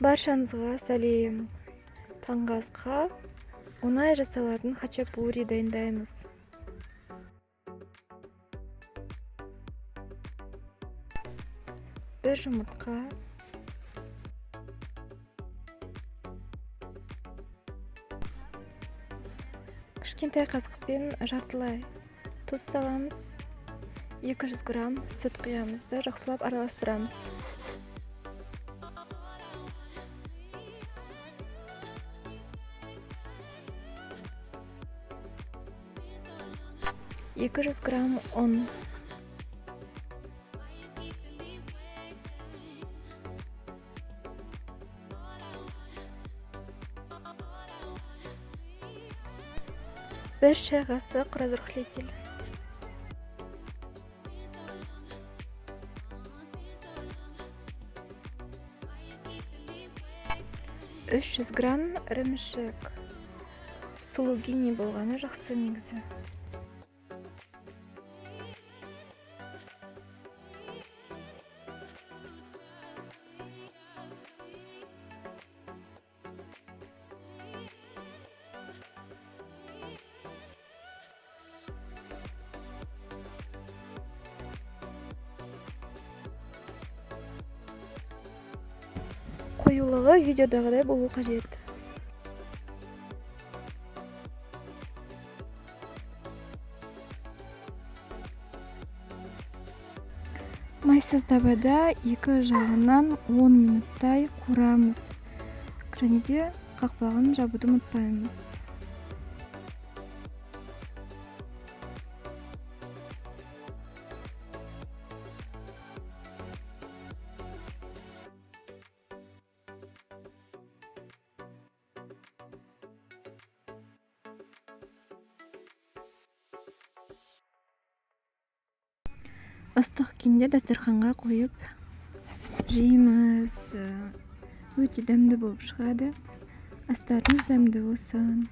Баршаңызға сәлем. Таңғы асқа оңай жасалатын хачапури дайындаймыз. Бір жұмыртқа, кішкентай қасықпен жартылай тұз саламыз. 200 грамм сүт құямыз да жақсылап араластырамыз. Екі жүз грамм ұн, бір шай қасық разрыхлитель, 300 грамм ірімшік. Сулугини болғаны жақсы негізі. Қоюлығы видеодағыдай болу қажет. Майсыз табада 2 жағынан 10 минуттай қуырамыз. Және де қақпағын жабуды ұмытпаймыз. Ыстық күйінде дастарханға қойып жейміз. Өте дәмді болып шығады. Астарыңыз дәмді болсын.